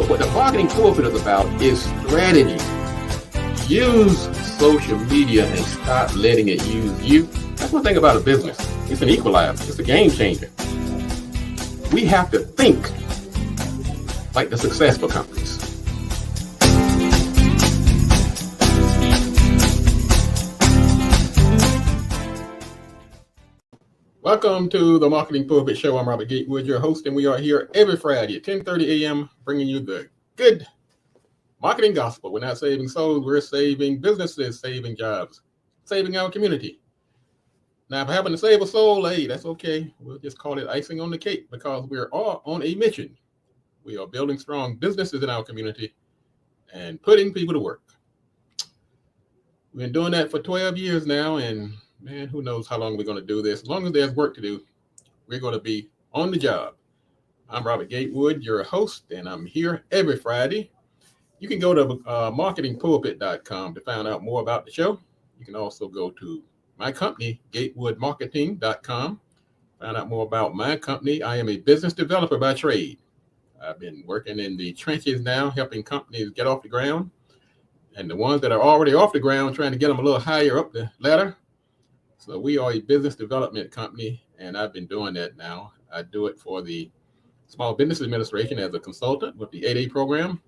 what the marketing pulpit is about is strategy. Use social media and stop letting it use you. That's one thing about a business. It's an equalizer. It's a game changer. We have to think like the successful companies. Welcome to the Marketing Pulpit Show. I'm Robert Gatewood, your host, and we are here every Friday at 10:30 a.m. bringing you the good marketing gospel. We're not saving souls, we're saving businesses, saving jobs, saving our community. Now, if I happen to save a soul, hey, that's okay. We'll just call it icing on the cake because we're all on a mission. We are building strong businesses in our community and putting people to work. We've been doing that for 12 years now, and man, who knows how long we're going to do this. As long as there's work to do, we're going to be on the job. I'm Robert Gatewood, your host, and I'm here every Friday. You can go to marketingpulpit.com to find out more about the show. You can also go to my company, gatewoodmarketing.com. Find out more about my company. I am a business developer by trade. I've been working in the trenches now, helping companies get off the ground. And the ones that are already off the ground, trying to get them a little higher up the ladder. So we are a business development company, and I've been doing that now. I do it for the Small Business Administration as a consultant with the 8A program.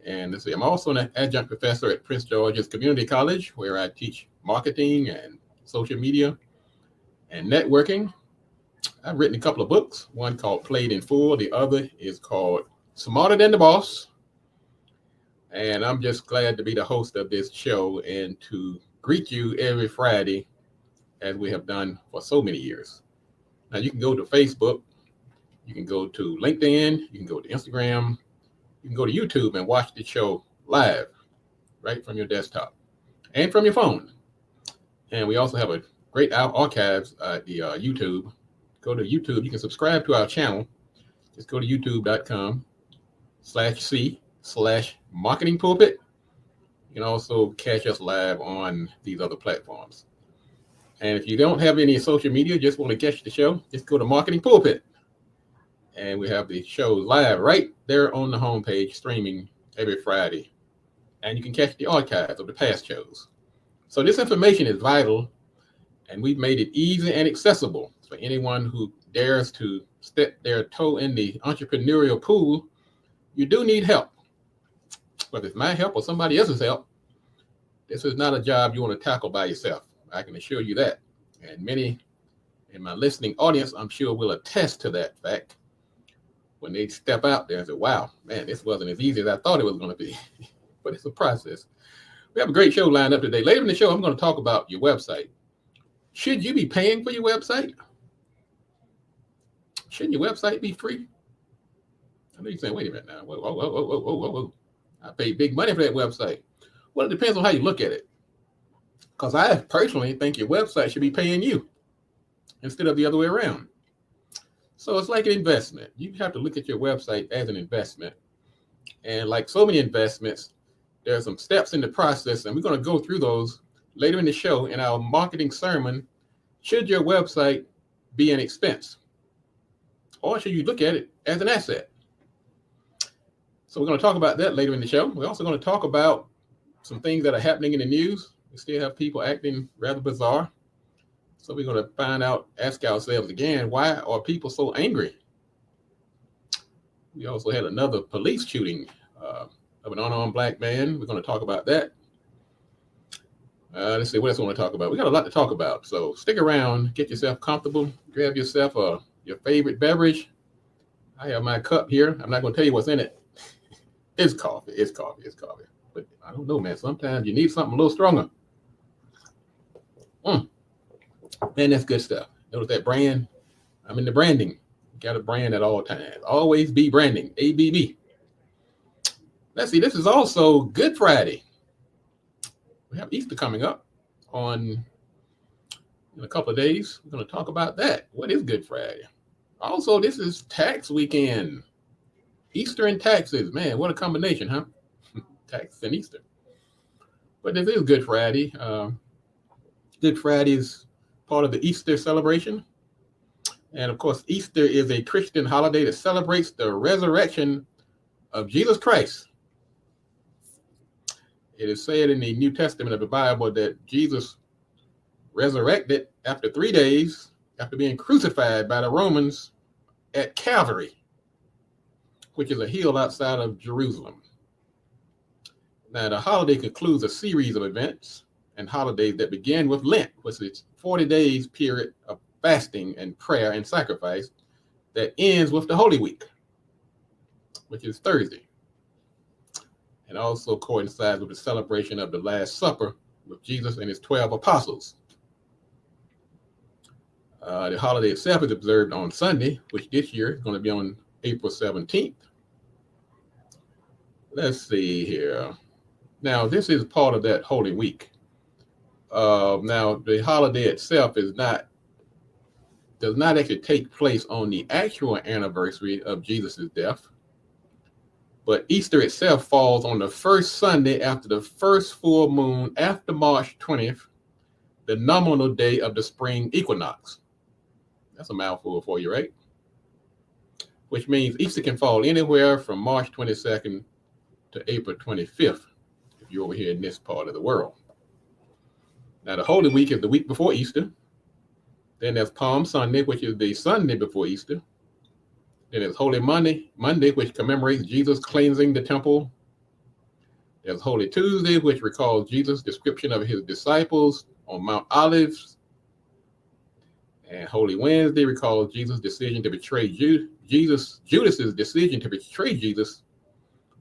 And let's see, I'm also an adjunct professor at Prince George's Community College, where I teach marketing and social media and networking. I've written a couple of books, one called Played in Full. The other is called Smarter Than the Boss. And I'm just glad to be the host of this show and to greet you every Friday as we have done for so many years. Now you can go to Facebook, you can go to LinkedIn, you can go to Instagram, you can go to YouTube and watch the show live right from your desktop and from your phone. And we also have a great archives at the YouTube. Go to YouTube. You can subscribe to our channel. Just go to youtube.com/C/marketing pulpit. You can also catch us live on these other platforms. And if you don't have any social media, just want to catch the show, just go to Marketing Pulpit. And we have the show live right there on the homepage, streaming every Friday. And you can catch the archives of the past shows. So this information is vital, and we've made it easy and accessible for anyone who dares to step their toe in the entrepreneurial pool. You do need help. Whether it's my help or somebody else's help, this is not a job you want to tackle by yourself. I can assure you that. And many in my listening audience, I'm sure, will attest to that fact when they step out there and say, wow, man, this wasn't as easy as I thought it was going to be. But it's a process. We have a great show lined up today. Later in the show, I'm going to talk about your website. Should you be paying for your website? Shouldn't your website be free? I know you're saying, wait a minute now. Whoa. I paid big money for that website. Well, it depends on how you look at it. Because I personally think your website should be paying you instead of the other way around. So it's like an investment. You have to look at your website as an investment. And like so many investments, there are some steps in the process, and we're going to go through those later in the show in our marketing sermon. Should your website be an expense? Or should you look at it as an asset? So we're going to talk about that later in the show. We're also going to talk about some things that are happening in the news. We still have people acting rather bizarre. So we're going to ask ourselves again, why are people so angry? We also had another police shooting of an unarmed black man. We're going to talk about that. Let's see, what else we want to talk about? We got a lot to talk about. So stick around, get yourself comfortable, grab yourself your favorite beverage. I have my cup here. I'm not going to tell you what's in it. It's coffee. But I don't know, man. Sometimes you need something a little stronger. Man, that's good stuff. Notice that brand. I'm in the branding. Got a brand at all times. Always be branding. ABB. Let's see. This is also Good Friday. We have Easter coming up in a couple of days. We're going to talk about that. What is Good Friday? Also, this is tax weekend. Easter and taxes. Man, what a combination, huh? Tax and Easter. But this is Good Friday. Good Friday is part of the Easter celebration. And of course, Easter is a Christian holiday that celebrates the resurrection of Jesus Christ. It is said in the New Testament of the Bible that Jesus resurrected after 3 days after being crucified by the Romans at Calvary, which is a hill outside of Jerusalem. Now, the holiday concludes a series of events and holidays that begin with Lent, which is 40 days period of fasting and prayer and sacrifice that ends with the Holy Week, which is Thursday, and also coincides with the celebration of the Last Supper with Jesus and his 12 apostles. The holiday itself is observed on Sunday, which this year is going to be on April 17th. Let's see here. Now, this is part of that Holy Week. Now, the holiday itself does not actually take place on the actual anniversary of Jesus' death, but Easter itself falls on the first Sunday after the first full moon after March 20th, the nominal day of the spring equinox. That's a mouthful for you, right? Which means Easter can fall anywhere from March 22nd to April 25th, if you're over here in this part of the world. Now, the Holy Week is the week before Easter. Then there's Palm Sunday, which is the Sunday before Easter. Then there's Holy Monday, which commemorates Jesus cleansing the temple. There's Holy Tuesday, which recalls Jesus' description of his disciples on Mount Olives. And Holy Wednesday recalls Jesus' decision to betray Judas's decision to betray Jesus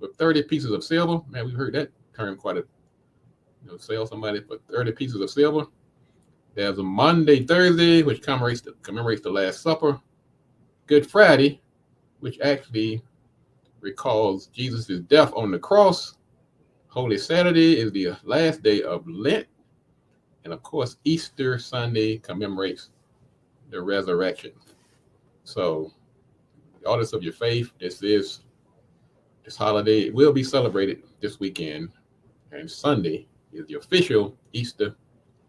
with 30 pieces of silver. Man, we've heard that term quite a, sell somebody for 30 pieces of silver. There's a Monday, Thursday, which commemorates the Last Supper. Good Friday, which actually recalls Jesus' death on the cross. Holy Saturday is the last day of Lent. And of course, Easter Sunday commemorates the resurrection. So, regardless of your faith, this holiday will be celebrated this weekend. And Sunday is the official Easter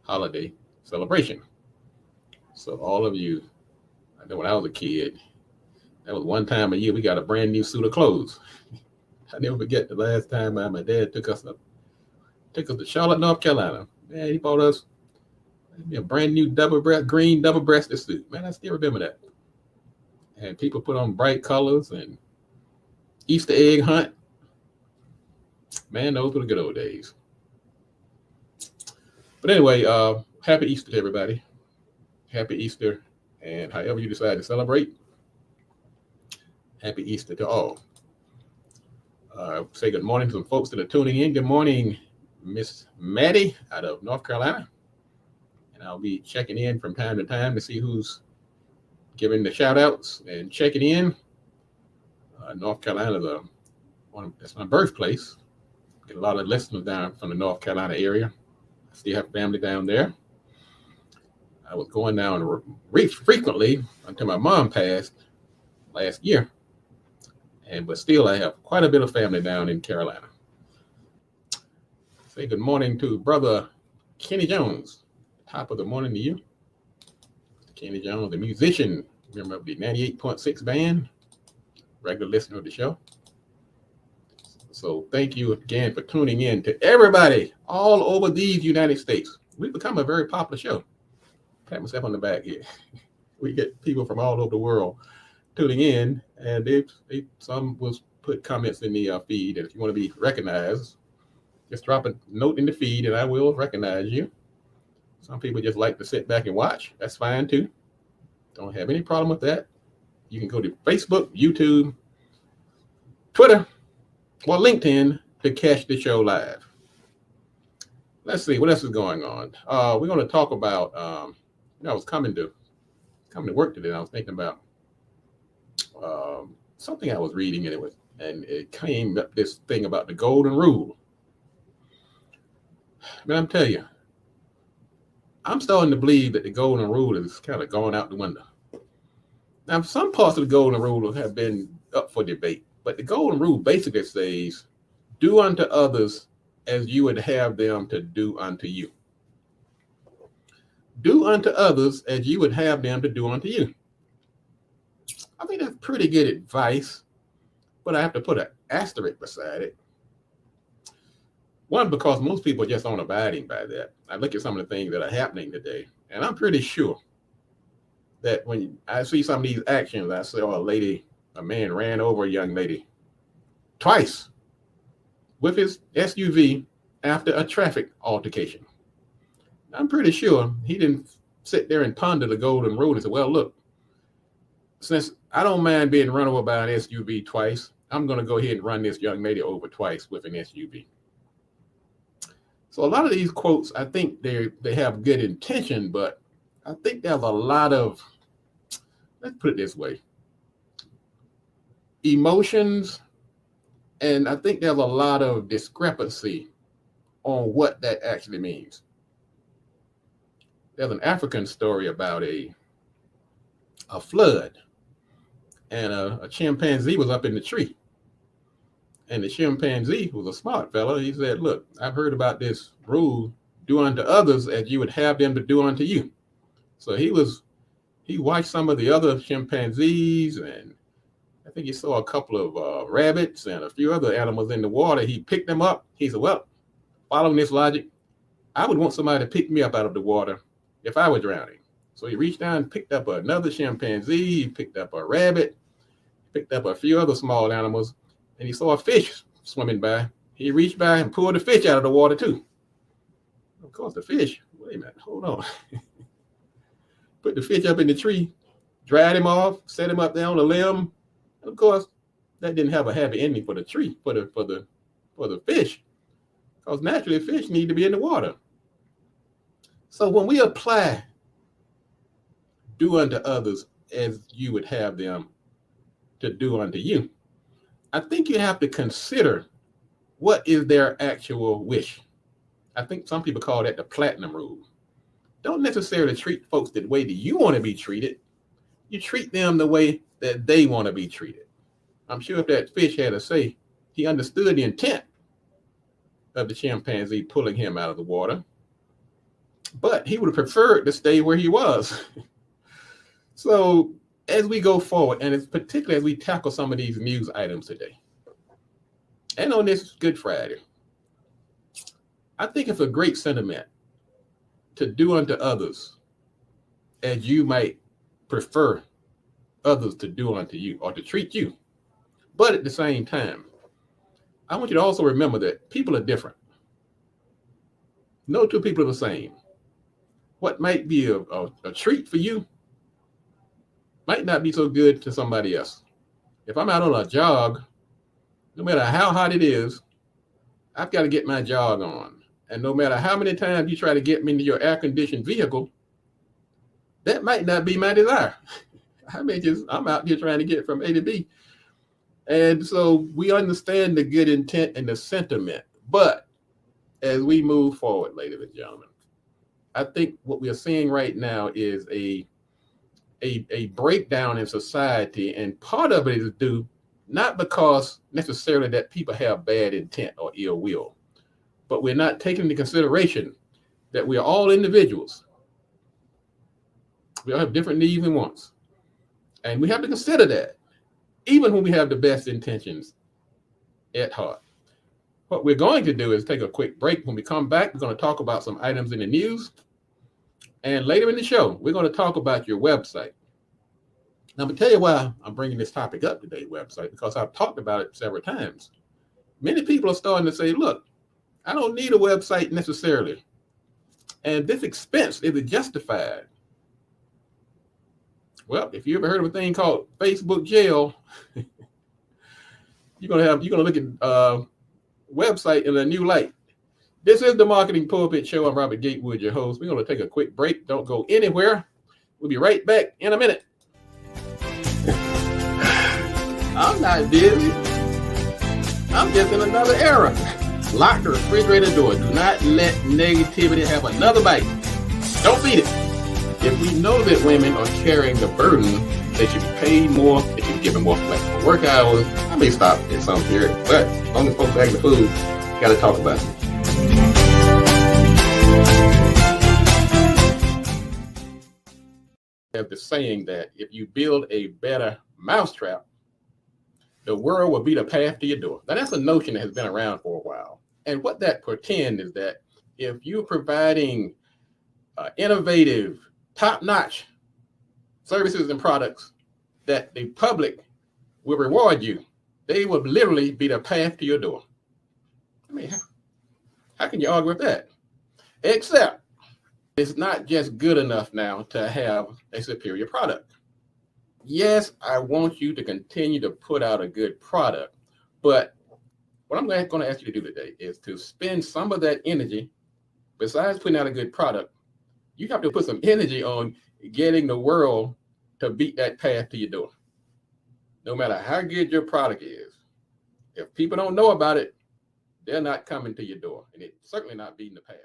holiday celebration. So all of you, I know when I was a kid, that was one time a year we got a brand new suit of clothes. I never forget the last time my dad took us to Charlotte, North Carolina. Man, he bought us a brand new green double-breasted suit. Man, I still remember that. And people put on bright colors and Easter egg hunt. Man, those were the good old days. But anyway, happy Easter to everybody. Happy Easter. And however you decide to celebrate, happy Easter to all. Say good morning to some folks that are tuning in. Good morning, Miss Maddie out of North Carolina. And I'll be checking in from time to time to see who's giving the shout outs and checking in. North Carolina, that's my birthplace. Get a lot of listeners down from the North Carolina area. I still have family down there. I was going down frequently until my mom passed last year. But still, I have quite a bit of family down in Carolina. Say good morning to Brother Kenny Jones. Top of the morning to you. Kenny Jones, the musician, member of the 98.6 band, regular listener of the show. So thank you again for tuning in to everybody all over these United States. We've become a very popular show. Pat myself on the back here. We get people from all over the world tuning in, and some will put comments in the feed. And if you want to be recognized, just drop a note in the feed and I will recognize you. Some people just like to sit back and watch. That's fine too. Don't have any problem with that. You can go to Facebook, YouTube, Twitter, or LinkedIn to catch the show live. Let's see what else is going on. We're going to talk about. I was coming to work today. And I was thinking about something I was reading, and it came up this thing about the golden rule. Man, I'm telling you, I'm starting to believe that the golden rule is kind of going out the window. Now, some parts of the golden rule have been up for debate, but the golden rule basically says, do unto others as you would have them to do unto you. Do unto others as you would have them to do unto you. I think that's pretty good advice, but I have to put an asterisk beside it. One, because most people just aren't abiding by that. I look at some of the things that are happening today, and I'm pretty sure that when I see some of these actions, I say, oh, a man ran over a young lady twice with his SUV after a traffic altercation. I'm pretty sure he didn't sit there and ponder the golden rule and say, well, look, since I don't mind being run over by an SUV twice, I'm going to go ahead and run this young lady over twice with an SUV. So a lot of these quotes, I think they have good intention, but I think there's a lot of, let's put it this way, emotions, and I think there's a lot of discrepancy on what that actually means. There's an African story about a flood, and a chimpanzee was up in the tree. And the chimpanzee was a smart fellow. He said, look, I've heard about this rule, do unto others as you would have them to do unto you. So he watched some of the other chimpanzees, and I think he saw a couple of rabbits and a few other animals in the water. He picked them up. He said, well, following this logic, I would want somebody to pick me up out of the water if I were drowning. So he reached down and picked up another chimpanzee. He picked up a rabbit, picked up a few other small animals, and he saw a fish swimming by. He reached by and pulled the fish out of the water too. Of course, the fish, wait a minute, hold on. Put the fish up in the tree, dried him off, set him up there on a limb. And of course, that didn't have a happy ending for the tree, for the fish. Because naturally, fish need to be in the water. So when we apply do unto others as you would have them to do unto you, I think you have to consider what is their actual wish. I think some people call that the platinum rule. Don't necessarily treat folks the way that you want to be treated. You treat them the way that they want to be treated. I'm sure if that fish had a say, he understood the intent of the chimpanzee pulling him out of the water, but he would have preferred to stay where he was. So as we go forward, and it's particularly as we tackle some of these news items today, and on this Good Friday, I think it's a great sentiment to do unto others as you might prefer others to do unto you or to treat you. But at the same time, I want you to also remember that people are different. No two people are the same. What might be a treat for you might not be so good to somebody else. If I'm out on a jog, no matter how hot it is, I've got to get my jog on. And no matter how many times you try to get me into your air-conditioned vehicle, that might not be my desire. I'm out here trying to get from A to B. And so we understand the good intent and the sentiment. But as we move forward, ladies and gentlemen, I think what we are seeing right now is a breakdown in society. And part of it is due not because necessarily that people have bad intent or ill will, but we're not taking into consideration that we are all individuals. We all have different needs and wants. And we have to consider that, even when we have the best intentions at heart. What we're going to do is take a quick break. When we come back, we're going to talk about some items in the news. And later in the show, we're going to talk about your website. Now, I'm going to tell you why I'm bringing this topic up today, website, because I've talked about it several times. Many people are starting to say, look, I don't need a website necessarily. And this expense, is it justified? Well, if you ever heard of a thing called Facebook jail, you're gonna look at website in a new light. This is the Marketing Pulpit Show. I'm Robert Gatewood, your host. We're gonna take a quick break. Don't go anywhere. We'll be right back in a minute. I'm not busy. I'm just in another era. Lock the refrigerator door. Do not let negativity have another bite. Don't feed it. If we know that women are carrying the burden, they should be paid more, they should be given more flexible work hours. I may stop at some period, but as long as folks bag the food, got to talk about it. Have the saying that if you build a better mousetrap, the world will be the path to your door. Now, that's a notion that has been around for a while. And what that portends is that if you're providing innovative, top-notch services and products that the public will reward you, they will literally be the path to your door. I mean, how can you argue with that? Except it's not just good enough now to have a superior product. Yes, I want you to continue to put out a good product, but what I'm going to ask you to do today is to spend some of that energy, besides putting out a good product, you have to put some energy on getting the world to beat that path to your door. No matter how good your product is, if people don't know about it, they're not coming to your door, and it's certainly not beating the path.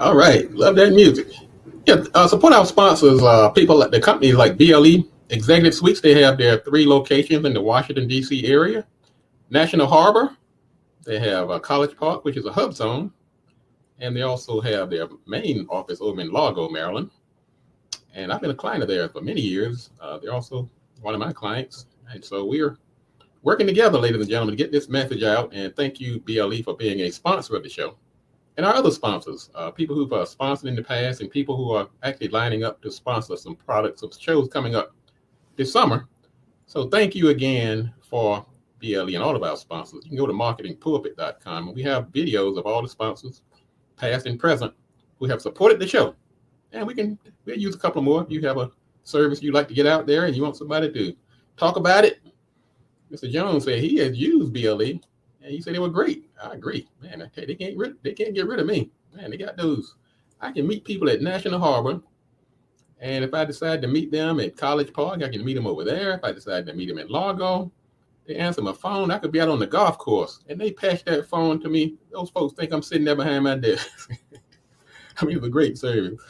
All right, love that music. Yeah, support our sponsors, people at the companies like BLE Executive Suites. They have their 3 locations in the Washington, D.C. area. National Harbor, they have College Park, which is a hub zone. And they also have their main office over in Largo, Maryland. And I've been a client of theirs for many years. They're also one of my clients. And so we're working together, ladies and gentlemen, to get this message out. And thank you, BLE, for being a sponsor of the show. And our other sponsors, people who've sponsored in the past and people who are actually lining up to sponsor some products, some shows coming up this summer. So thank you again for BLE and all of our sponsors. You can go to marketingpulpit.com, and we have videos of all the sponsors, past and present, who have supported the show. And we'll use a couple more. If you have a service you'd like to get out there and you want somebody to talk about it, Mr. Jones said he has used BLE. And he said they were great. I agree, man. Okay, they can't get rid of me, man. They got those. I can meet people at National Harbor, and if I decide to meet them at College Park, I can meet them over there. If I decide to meet them at Largo, they answer my phone. I could be out on the golf course, and they patch that phone to me. Those folks think I'm sitting there behind my desk. I mean, it's a great service.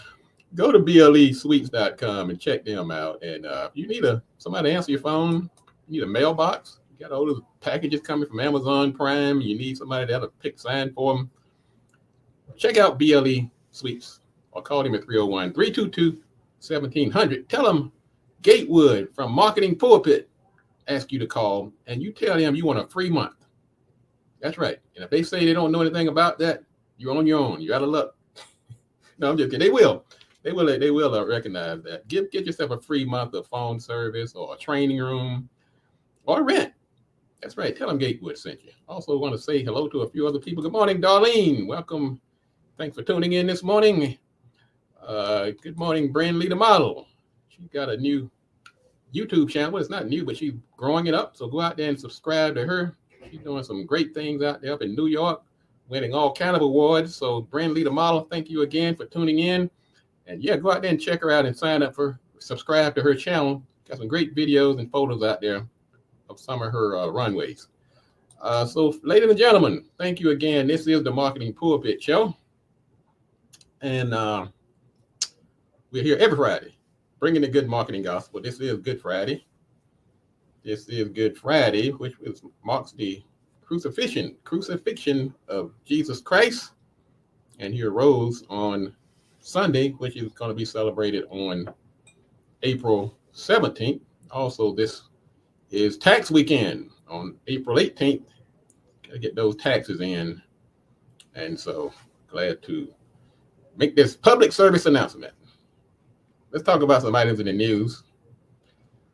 Go to BLEsuites.com and check them out. And if you need somebody to answer your phone, you need a mailbox. Got all those packages coming from Amazon Prime. You need somebody that'll pick sign for them. Check out BLE Suites or call them at 301-322-1700. Tell them Gatewood from Marketing Pulpit ask you to call, and you tell them you want a free month. That's right. And if they say they don't know anything about that, you're on your own. You're out of luck. No, I'm just kidding. They will recognize that. Get yourself a free month of phone service or a training room or rent. That's right. Tell them Gatewood sent you. Also want to say hello to a few other people. Good morning, Darlene. Welcome. Thanks for tuning in this morning. Good morning, Brandley the model. She's got a new YouTube channel. Well, it's not new, but she's growing it up. So go out there and subscribe to her. She's doing some great things out there up in New York, winning all kind of awards. So Brandley the model, thank you again for tuning in. And yeah, go out there and check her out and subscribe to her channel. Got some great videos and photos out there of some of her runways. So ladies and gentlemen, thank you again. This is the Marketing Pulpit Show. And we're here every Friday, bringing the good marketing gospel. This is Good Friday. This is Good Friday, which marks the crucifixion of Jesus Christ. And he arose on Sunday, which is going to be celebrated on April 17th. Also, this is tax weekend on April 18th. Gotta get those taxes in. And so glad to make this public service announcement. Let's talk about some items in the news.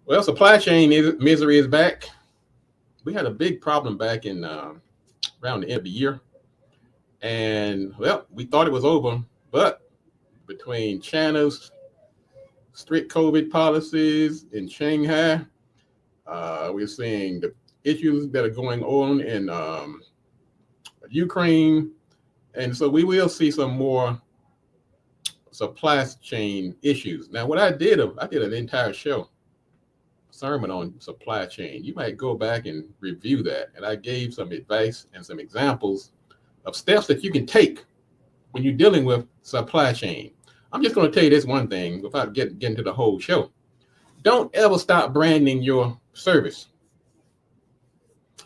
Well, supply chain misery is back. we had a big problem back in around the end of the year, and well, we thought it was over, but between China's strict COVID policies in Shanghai, we're seeing the issues that are going on in Ukraine, and so we will see some more supply chain issues. Now, what I did an entire show sermon on supply chain. You might go back and review that, and I gave some advice and some examples of steps that you can take when you're dealing with supply chain. I'm just going to tell you this one thing without getting into the whole show. Don't ever stop branding your service,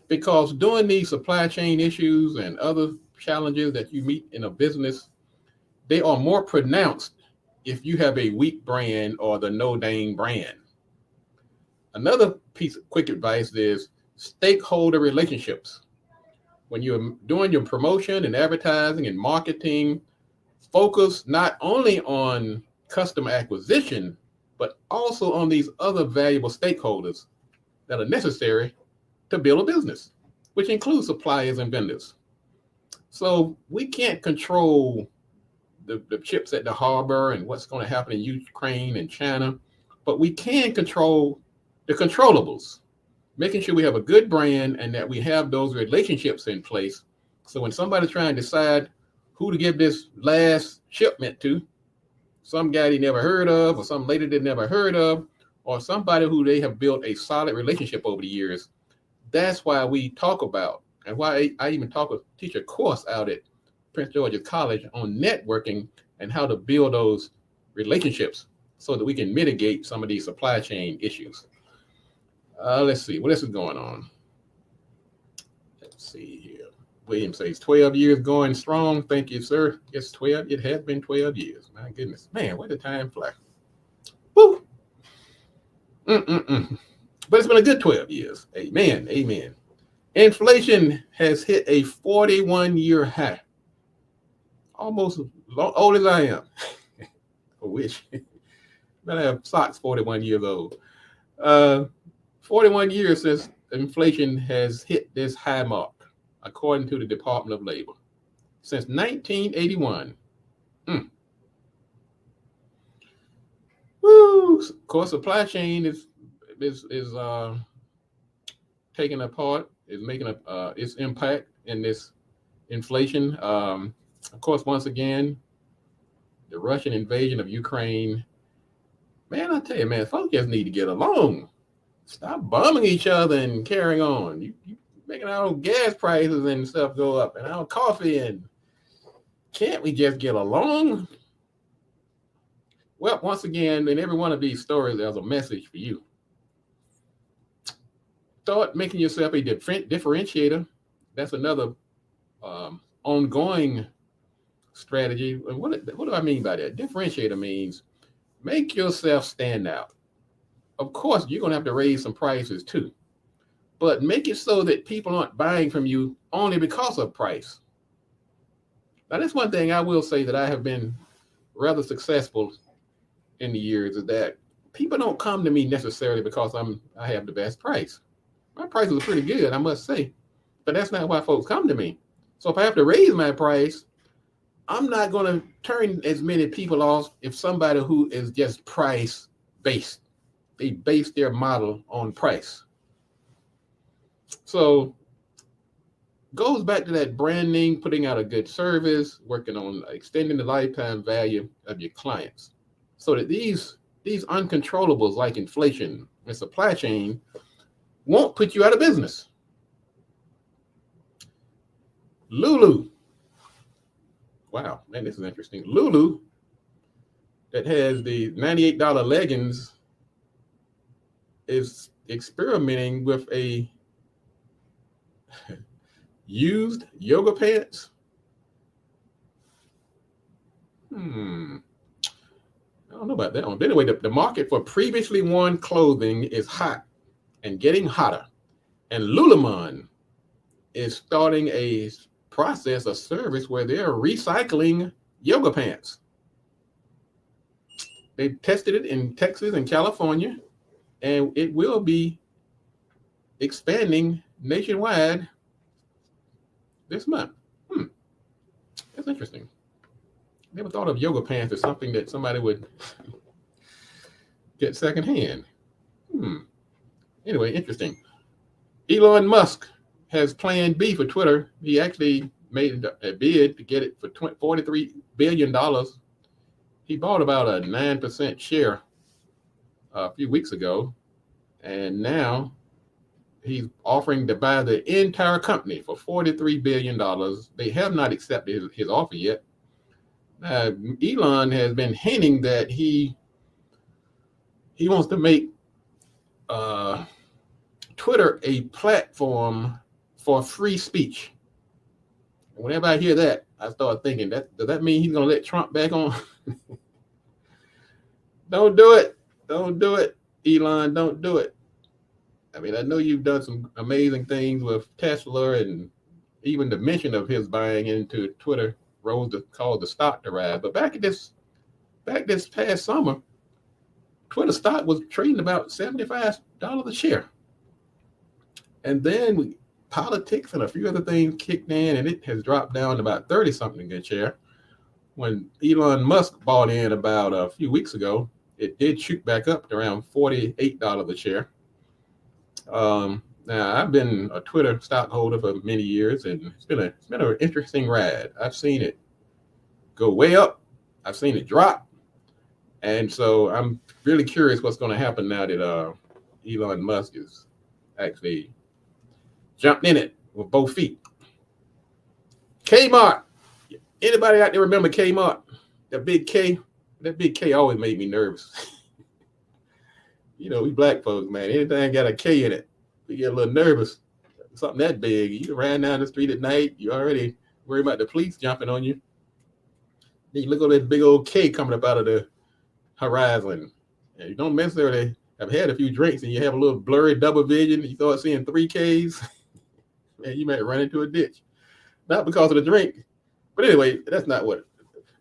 because during these supply chain issues and other challenges that you meet in a business, they are more pronounced if you have a weak brand or the no name brand. Another piece of quick advice is stakeholder relationships. When you're doing your promotion and advertising and marketing, focus not only on customer acquisition, but also on these other valuable stakeholders that are necessary to build a business, which includes suppliers and vendors. So we can't control the chips at the harbor and what's going to happen in Ukraine and China, but we can control the controllables, making sure we have a good brand and that we have those relationships in place. So when somebody's trying to decide who to give this last shipment to, some guy they never heard of, or some lady they never heard of, or somebody who they have built a solid relationship over the years, that's why we talk about, and why I even teach a course out at Prince George's College on networking and how to build those relationships so that we can mitigate some of these supply chain issues. Let's see, what else is going on? Let's see here. William says 12 years going strong. Thank you, sir. It's 12. It has been 12 years. My goodness. Man, where did time fly? Woo! But it's been a good 12 years. Amen. Amen. Inflation has hit a 41-year high. Almost old as I am. I wish. But I have socks 41 years old. 41 years since inflation has hit this high mark, according to the Department of Labor. Since 1981. Woo! Of course, supply chain is taking apart, is making its impact in this inflation. Of course, once again, the Russian invasion of Ukraine. Man, I tell you, man, folks just need to get along. Stop bombing each other and carrying on. You making our gas prices and stuff go up, and our coffee, and can't we just get along? Well, once again, in every one of these stories, there's a message for you. Start making yourself a differentiator. That's another ongoing strategy. What do I mean by that? Differentiator means make yourself stand out. Of course, you're going to have to raise some prices too, but make it so that people aren't buying from you only because of price. Now, that's one thing I will say that I have been rather successful in the years, is that people don't come to me necessarily because I have the best price. My prices are pretty good, I must say, but that's not why folks come to me. So if I have to raise my price, I'm not going to turn as many people off if somebody who is just price based. They base their model on price. So goes back to that branding, putting out a good service, working on extending the lifetime value of your clients, so that these uncontrollables like inflation and supply chain won't put you out of business. Lulu. Wow, man, this is interesting. Lulu, that has the $98 leggings, is experimenting with a used yoga pants. I don't know about that one. But anyway, the market for previously worn clothing is hot and getting hotter. And Lululemon is starting a process, a service where they're recycling yoga pants. They tested it in Texas and California, and it will be expanding nationwide this month. That's interesting. Never thought of yoga pants as something that somebody would get secondhand. Anyway, interesting. Elon Musk has Plan B for Twitter. He actually made a bid to get it for $43 billion. He bought about a 9% share a few weeks ago, and now he's offering to buy the entire company for $43 billion. They have not accepted his offer yet. Elon has been hinting that he wants to make Twitter a platform for free speech. And whenever I hear that, I start thinking, does that mean he's going to let Trump back on? Don't do it. Don't do it, Elon. Don't do it. I mean, I know you've done some amazing things with Tesla, and even the mention of his buying into Twitter caused the stock to rise. But back this past summer, Twitter stock was trading about $75 a share. And then politics and a few other things kicked in, and it has dropped down to about 30-something a share. When Elon Musk bought in about a few weeks ago, it did shoot back up to around $48 a share. Now, I've been a Twitter stockholder for many years, and it's been an interesting ride. I've seen it go way up. I've seen it drop. And so I'm really curious what's going to happen now that Elon Musk is actually jumped in it with both feet. Kmart. Anybody out there remember Kmart? That big K? That big K always made me nervous. You know, we black folks, man, anything got a K in it, we get a little nervous. Something that big, you ran down the street at night, you already worry about the police jumping on you. Then you look at that big old K coming up out of the horizon. And you don't necessarily have had a few drinks and you have a little blurry double vision, you start seeing 3 Ks, and you might run into a ditch. Not because of the drink. But anyway, that's not what.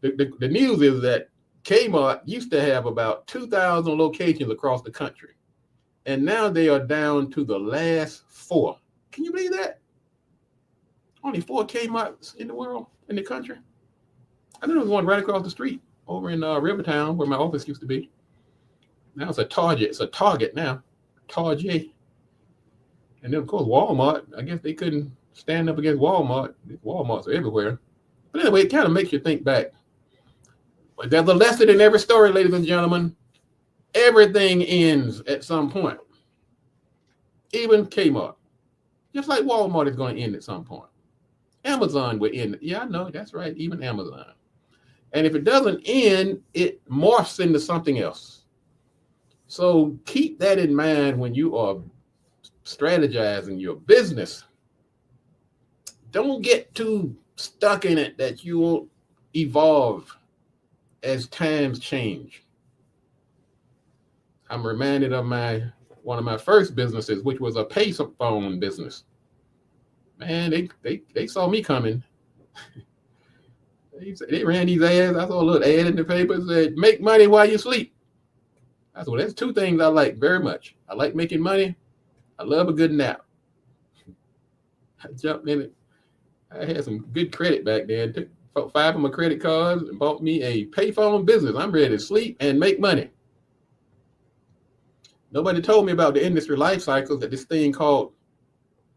The news is that Kmart used to have about 2,000 locations across the country. And now they are down to the last 4. Can you believe that? Only 4 Kmarts in the world, in the country. I know there was one right across the street over in Rivertown where my office used to be. Now it's a Target. It's a Target now. Target. And then, of course, Walmart. I guess they couldn't stand up against Walmart. Walmarts are everywhere. But anyway, it kind of makes you think back. But there's a lesson in every story, ladies and gentlemen. Everything ends at some point. Even Kmart. Just like Walmart is going to end at some point. Amazon will end. Yeah, I know. That's right. Even Amazon. And if it doesn't end, it morphs into something else. So keep that in mind when you are strategizing your business. Don't get too stuck in it that you won't evolve as times change. I'm reminded of one of my first businesses, which was a payphone business. Man, they saw me coming. They ran these ads. I saw a little ad in the paper that said, "Make money while you sleep." I said, well, that's 2 things I like very much. I like making money. I love a good nap. I jumped in it. I had some good credit back then. Took 5 of my credit cards and bought me a payphone business. I'm ready to sleep and make money. Nobody told me about the industry life cycles, that this thing called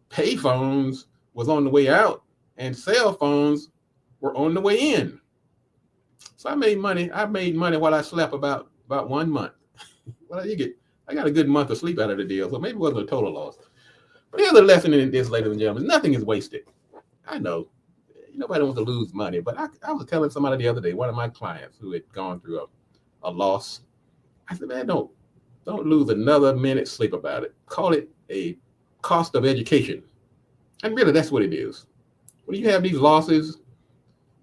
payphones was on the way out and cell phones were on the way in. So I made money. I made money while I slept about 1 month. Well, I got a good month of sleep out of the deal, so maybe it wasn't a total loss. But here's a lesson in this, ladies and gentlemen. Nothing is wasted. I know nobody wants to lose money, but I was telling somebody the other day, one of my clients who had gone through a loss. I said, man, don't lose another minute's sleep about it. Call it a cost of education. And really, that's what it is. When you have these losses,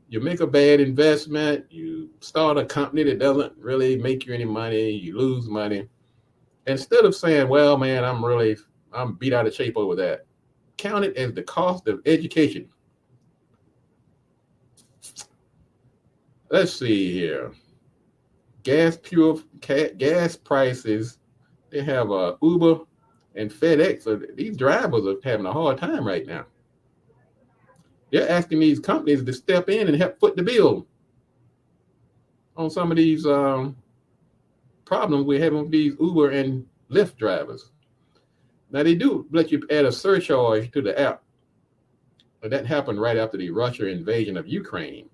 you make a bad investment, you start a company that doesn't really make you any money, you lose money. Instead of saying, well, man, I'm beat out of shape over that, count it as the cost of education. Let's see here. Gas prices. They have Uber and FedEx, these drivers are having a hard time right now. They're asking these companies to step in and help foot the bill on some of these problems we're having with these Uber and Lyft drivers. Now, they do let you add a surcharge to the app, but that happened right after the Russia invasion of Ukraine.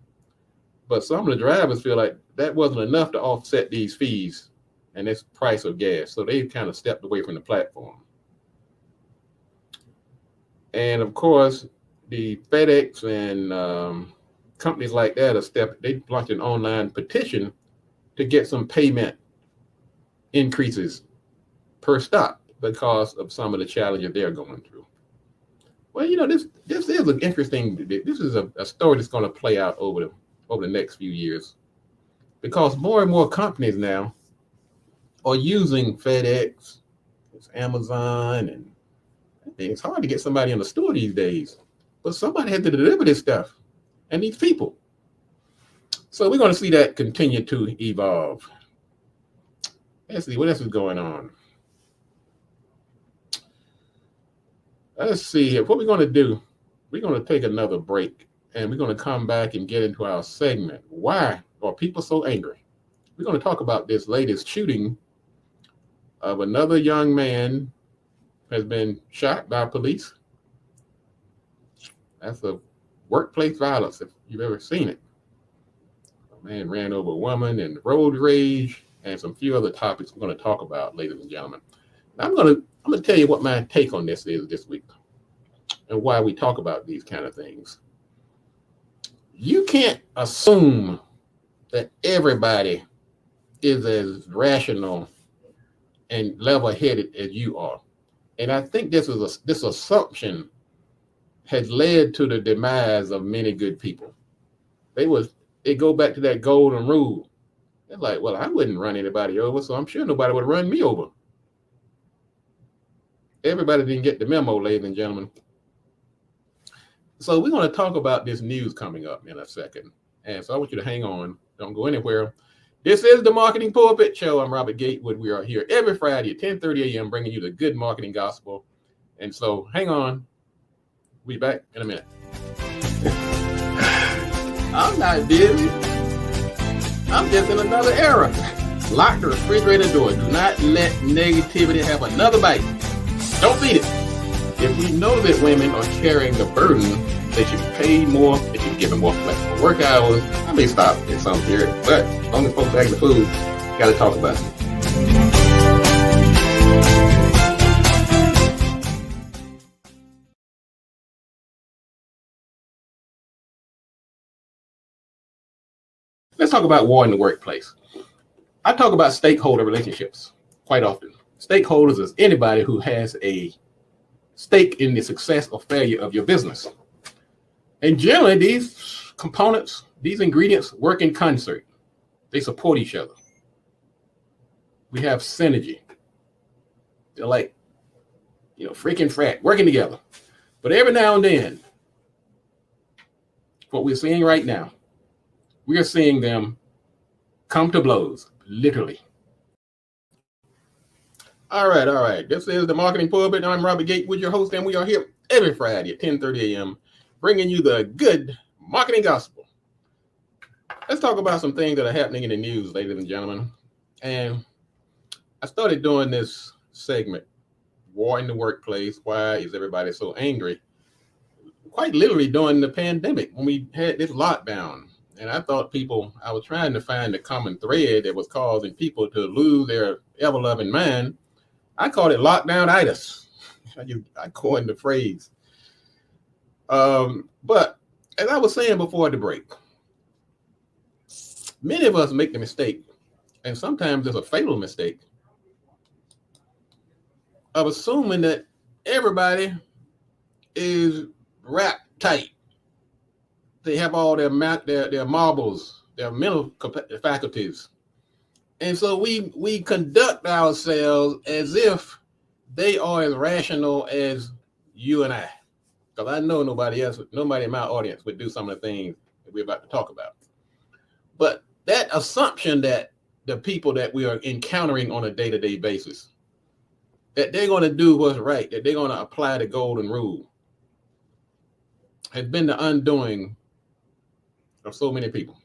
But some of the drivers feel like that wasn't enough to offset these fees and this price of gas, so they kind of stepped away from the platform. And of course, the FedEx and companies like that they launched an online petition to get some payment increases per stop because of some of the challenges they're going through. Well, this is an interesting. This is a story that's going to play out over the next few years, because more and more companies now are using FedEx, it's Amazon, and it's hard to get somebody in the store these days. But somebody had to deliver this stuff and these people. So we're going to see that continue to evolve. Let's see what else is going on. Let's see here. What we're going to do, we're going to take another break, and we're going to come back and get into our segment. Why are people so angry? We're going to talk about this latest shooting of another young man who has been shot by police. That's a workplace violence, if you've ever seen it. A man ran over a woman, and road rage, and some few other topics we're going to talk about, ladies and gentlemen. Now, I'm going to tell you what my take on this is this week and why we talk about these kind of things. You can't assume that everybody is as rational and level-headed as you are. And I think this assumption has led to the demise of many good people. They go back to that golden rule. They're like, well, I wouldn't run anybody over, so I'm sure nobody would run me over. Everybody didn't get the memo, ladies and gentlemen. So we're going to talk about this news coming up in a second. And so I want you to hang on. Don't go anywhere. This is the Marketing Pulpit Show. I'm Robert Gatewood. We are here every Friday at 10:30 a.m. bringing you the good marketing gospel. And so hang on. We'll be back in a minute. I'm not busy. I'm just in another era. Lock the refrigerator door. Do not let negativity have another bite. Don't feed it. If we know that women are carrying the burden, they should be paid more, they should be given more flexible work hours. I may stop in some period, but as long as folks bag the food, got to talk about it. Let's talk about war in the workplace. I talk about stakeholder relationships quite often. Stakeholders is anybody who has a stake in the success or failure of your business. And generally, these components, these ingredients work in concert. They support each other. We have synergy. They're like, freaking frat, working together. But every now and then, what we're seeing right now, we are seeing them come to blows, literally. All right. This is the Marketing Pulpit. I'm Robert Gatewood, your host, and we are here every Friday at 10:30 a.m. bringing you the good marketing gospel. Let's talk about some things that are happening in the news, ladies and gentlemen. And I started doing this segment, War in the Workplace. Why is everybody so angry? Quite literally during the pandemic when we had this lockdown. And I was trying to find the common thread that was causing people to lose their ever-loving mind. I called it lockdown-itis. I coined the phrase. But as I was saying before the break, many of us make the mistake, and sometimes it's a fatal mistake, of assuming that everybody is wrapped tight. They have all their marbles, their mental faculties. And so we conduct ourselves as if they are as rational as you and I. Because I know nobody in my audience would do some of the things that we're about to talk about. But that assumption that the people that we are encountering on a day-to-day basis that they're going to do what's right, that they're going to apply the golden rule, has been the undoing of so many people.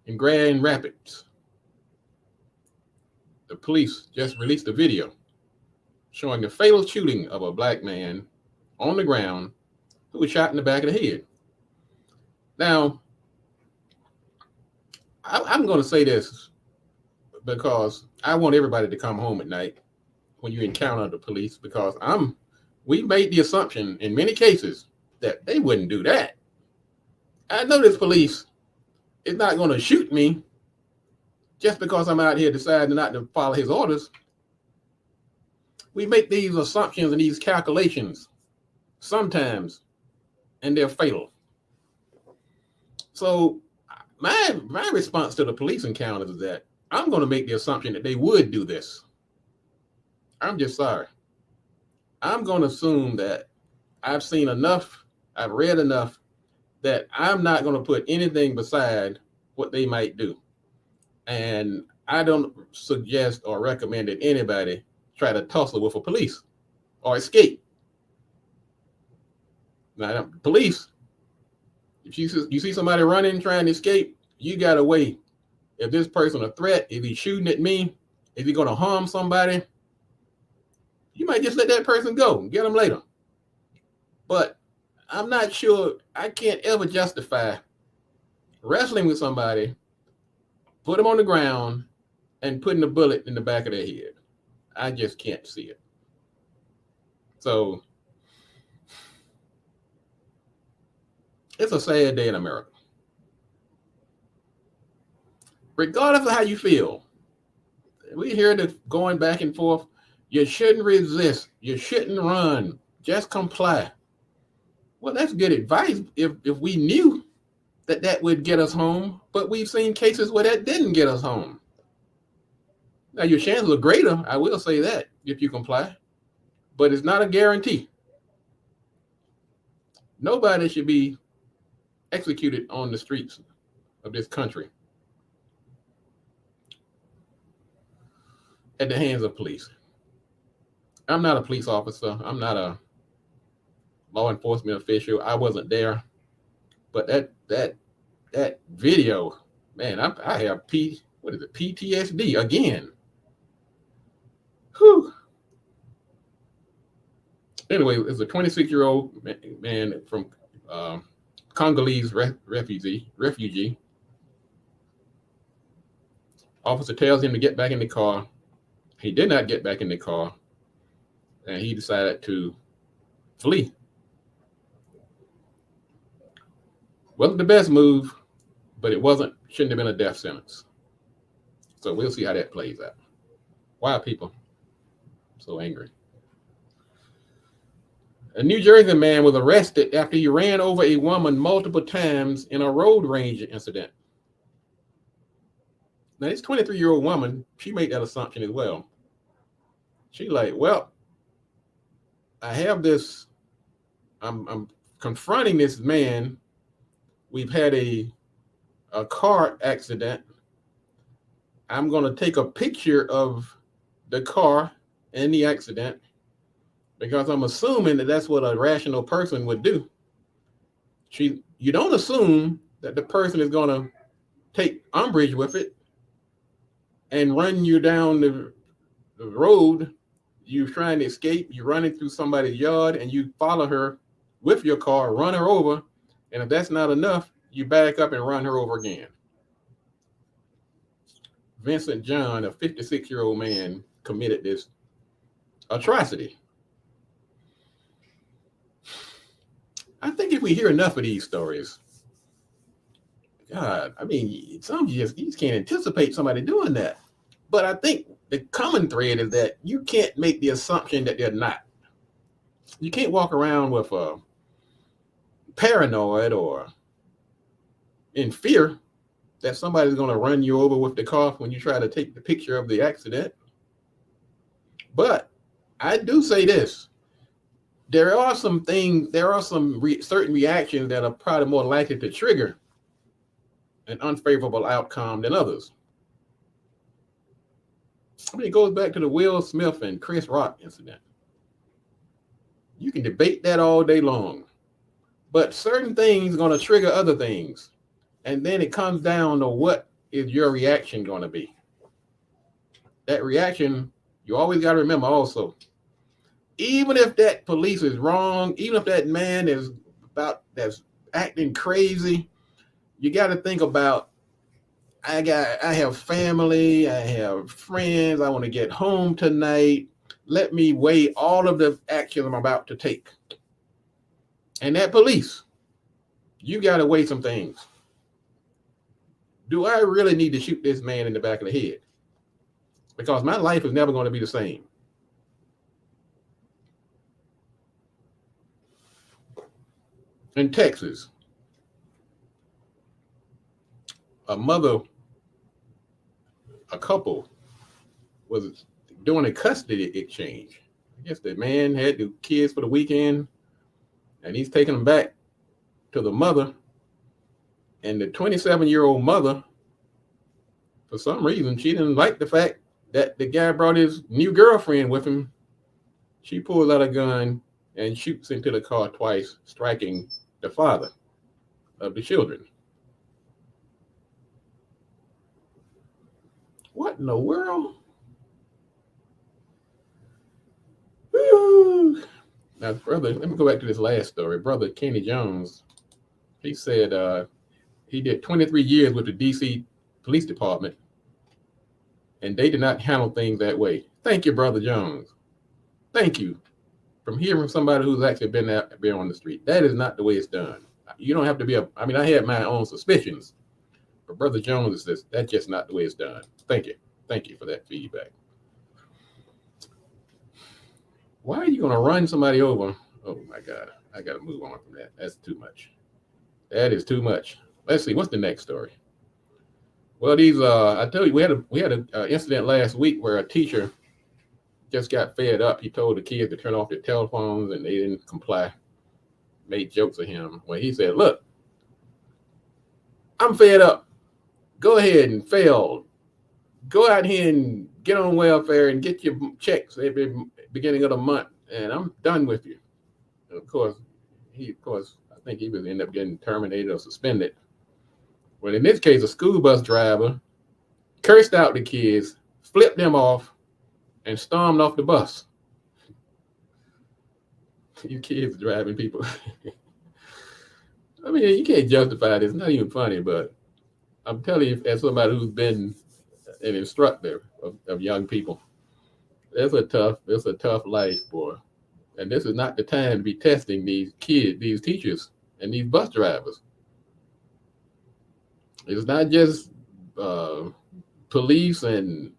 In Grand Rapids, the police just released a video showing the fatal shooting of a black man on the ground who was shot in the back of the head. Now, I'm going to say this because I want everybody to come home at night when you encounter the police, because we made the assumption in many cases that they wouldn't do that. I know this police is not going to shoot me just because I'm out here deciding not to follow his orders. We make these assumptions and these calculations sometimes, and they're fatal. So my response to the police encounters is that I'm going to make the assumption that they would do this. I'm just sorry. I'm going to assume that I've seen enough, I've read enough, that I'm not going to put anything beside what they might do. And I don't suggest or recommend that anybody try to tussle with a police or escape. Now, police, if you see somebody running, trying to escape, you got to wait. If this person a threat, if he's shooting at me, if he's going to harm somebody, you might just let that person go and get them later. But I'm not sure, I can't ever justify wrestling with somebody, put them on the ground, and putting a bullet in the back of their head. I just can't see it. So it's a sad day in America. Regardless of how you feel, we hear this going back and forth. You shouldn't resist. You shouldn't run. Just comply. Well, that's good advice if we knew that would get us home, but we've seen cases where that didn't get us home. Now, your chances are greater, I will say that, if you comply, but it's not a guarantee. Nobody should be executed on the streets of this country at the hands of police. I'm not a police officer. I'm not a law enforcement official. I wasn't there, but that video, man, I have PTSD again. Whew. Anyway, it's a 26-year-old man from Congolese refugee. Officer tells him to get back in the car. He did not get back in the car, and he decided to flee. Wasn't the best move, but it shouldn't have been a death sentence. So we'll see how that plays out. Why are people so angry? A New Jersey man was arrested after he ran over a woman multiple times in a road rage incident. Now, this 23-year-old woman, she made that assumption as well. She like, well, I have this, I'm confronting this man. We've had a car accident. I'm going to take a picture of the car and the accident because I'm assuming that that's what a rational person would do. You don't assume that the person is going to take umbrage with it and run you down the road. You're trying to escape. You're running through somebody's yard and you follow her with your car, run her over. And if that's not enough, you back up and run her over again. Vincent John, a 56-year-old man, committed this atrocity. I think if we hear enough of these stories, God, I mean, some you just can't anticipate somebody doing that. But I think the common thread is that you can't make the assumption that they're not. You can't walk around with a paranoid or in fear that somebody's going to run you over with the car when you try to take the picture of the accident. But I do say this. There are some certain reactions that are probably more likely to trigger an unfavorable outcome than others. I mean, it goes back to the Will Smith and Chris Rock incident. You can debate that all day long, but certain things going to trigger other things. And then it comes down to what is your reaction going to be. That reaction, you always got to remember also, even if that police is wrong, even if that man is that's acting crazy, you got to think about, I have family, I have friends, I want to get home tonight. Let me weigh all of the actions I'm about to take. And that police, you got to weigh some things. Do I really need to shoot this man in the back of the head? Because my life is never going to be the same. In Texas, a couple was doing a custody exchange. I guess the man had the kids for the weekend, and he's taking them back to the mother. And the 27-year-old mother, for some reason, she didn't like the fact that the guy brought his new girlfriend with him. She pulls out a gun and shoots into the car twice, striking the father of the children. What in the world? Woo. Now, brother, let me go back to this last story. Brother Kenny Jones, he said he did 23 years with the D.C. Police Department, and they did not handle things that way. Thank you, Brother Jones. Thank you. From hearing from somebody who's actually been on the street, that is not the way it's done. You don't have to be I mean, I had my own suspicions, but Brother Jones says that's just not the way it's done. Thank you. Thank you for that feedback. Why are you going to run somebody over? Oh my God. I got to move on from that. That's too much. That is too much. Let's see. What's the next story? Well, I tell you, we had an incident last week where a teacher just got fed up. He told the kids to turn off their telephones, and they didn't comply. Made jokes of him. When he said, "Look, I'm fed up. Go ahead and fail. Go out here and get on welfare and get your checks every beginning of the month, and I'm done with you." And of course, I think he would end up getting terminated or suspended. Well, in this case, a school bus driver cursed out the kids, flipped them off, and stormed off the bus. You kids driving people. I mean, you can't justify this. It's not even funny, but I'm telling you, as somebody who's been an instructor of young people, it's a tough life, boy. And this is not the time to be testing these kids, these teachers, and these bus drivers. It's not just police and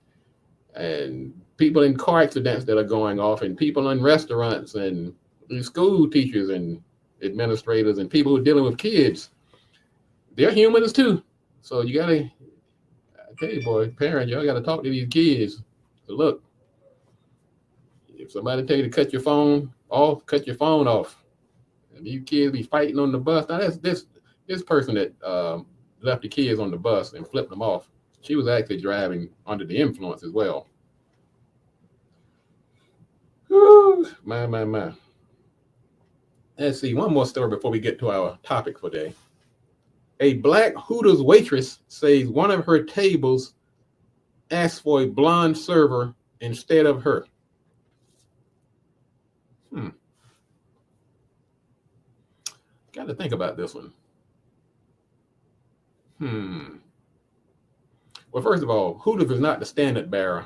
people in car accidents that are going off, and people in restaurants, and school teachers and administrators, and people who are dealing with kids. They're humans too. So you gotta, I tell you, boy, parents, y'all gotta talk to these kids. So look, if somebody tell you to cut your phone off, cut your phone off. And these kids be fighting on the bus. Now that's this person that left the kids on the bus and flipped them off. She was actually driving under the influence as well. Whew, my. Let's see, one more story before we get to our topic for today. A black Hooters waitress says one of her tables asked for a blonde server instead of her. Got to think about this one. Well, first of all, Hooters is not the standard bearer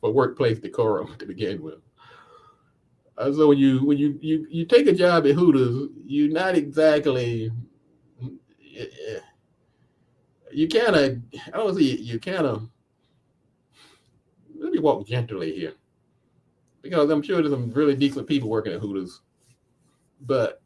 for workplace decorum to begin with. So when you take a job at Hooters, you're not exactly, you kind of, I don't see, you kind of, let me walk gently here, because I'm sure there's some really decent people working at Hooters, but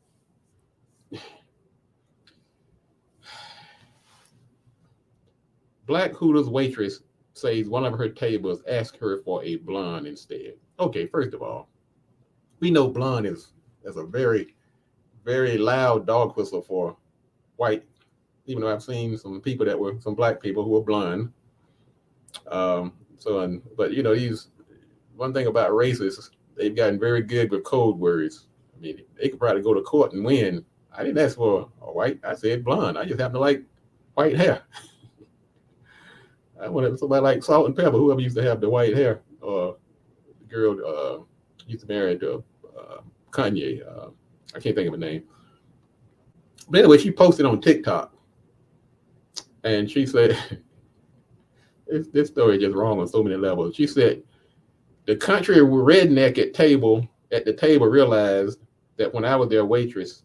black Hooters waitress says one of her tables asked her for a blonde instead. Okay, first of all, we know blonde is a very, very loud dog whistle for white, even though I've seen some black people who are blonde. So, but these one thing about racists, they've gotten very good with code words. I mean, they could probably go to court and win. I didn't ask for a white. I said blonde. I just happen to like white hair. I wanted somebody like Salt and Pepper, whoever used to have the white hair, or the girl used to marry to Kanye. I can't think of her name. But anyway, she posted on TikTok, and she said, this story is just wrong on so many levels. She said, the country redneck at the table realized that when I was their waitress,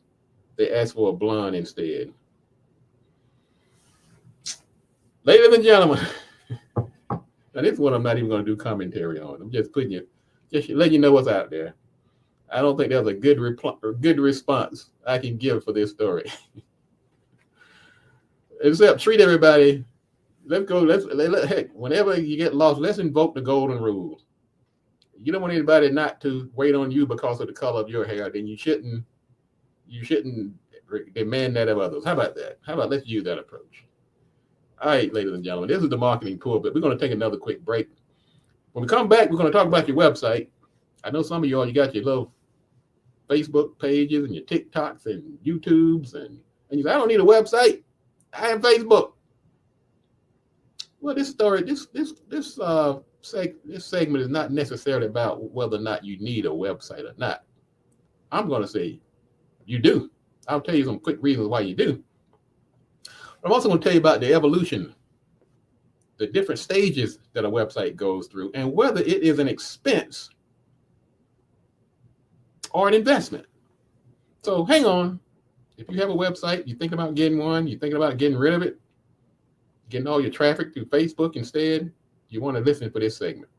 they asked for a blonde instead. Ladies and gentlemen, now this one I'm not even going to do commentary on. I'm just letting you know what's out there. I don't think there's a good response I can give for this story. Except treat everybody. Let's go. Heck, whenever you get lost, let's invoke the golden rule. You don't want anybody not to wait on you because of the color of your hair, then you shouldn't demand that of others. How about that? How about let's use that approach? All right, ladies and gentlemen, this is the Marketing Pulpit. We're going to take another quick break. When we come back, we're going to talk about your website. I know some of you got your little Facebook pages and your TikToks and YouTubes, and you say, I don't need a website. I have Facebook. Well, this segment is not necessarily about whether or not you need a website or not. I'm going to say you do. I'll tell you some quick reasons why you do. I'm also going to tell you about the evolution, the different stages that a website goes through, and whether it is an expense or an investment. So hang on. If you have a website, you're thinking about getting one, you're thinking about getting rid of it, getting all your traffic through Facebook instead, you want to listen for this segment.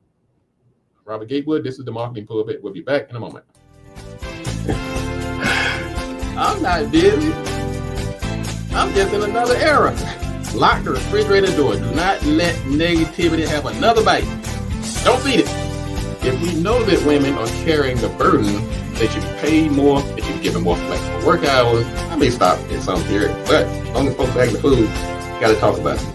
Robert Gatewood, this is the Marketing Pulpit. We'll be back in a moment. I'm not busy. I'm just in another era. Lock the refrigerator door. Do not let negativity have another bite. Don't feed it. If we know that women are carrying the burden, they should be paid more, they should be given more flexible work hours. I may stop in some period, but as long as folks bag the food, got to talk about it.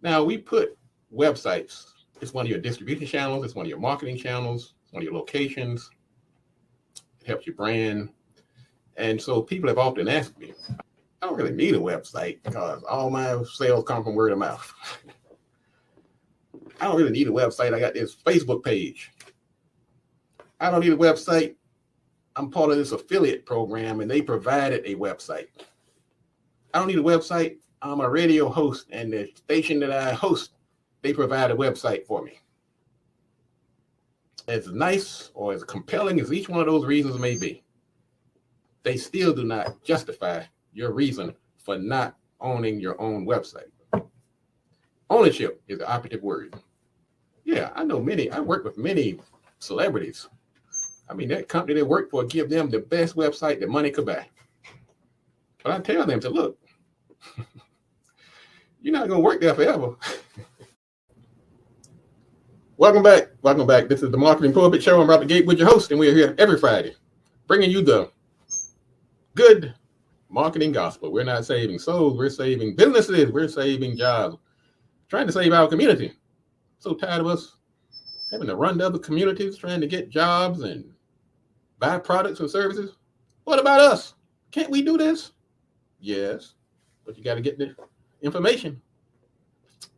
Now, we put websites, it's one of your distribution channels, it's one of your marketing channels, it's one of your locations, it helps your brand. And so people have often asked me, I don't really need a website because all my sales come from word of mouth. I don't really need a website. I got this Facebook page. I don't need a website. I'm part of this affiliate program and they provided a website. I don't need a website. I'm a radio host and the station that I host, they provide a website for me. As nice or as compelling as each one of those reasons may be, they still do not justify your reason for not owning your own website. Ownership is the operative word. Yeah, I work with many celebrities. I mean, that company they work for give them the best website that money could buy. But I tell them to look, you're not going to work there forever. Welcome back. This is the Marketing Pulpit Show. I'm Robert Gatewood, your host, and we are here every Friday, bringing you the good marketing gospel. We're not saving souls. We're saving businesses. We're saving jobs. Trying to save our community. So tired of us having to run to other communities, trying to get jobs and buy products and services. What about us? Can't we do this? Yes, but you got to get the information.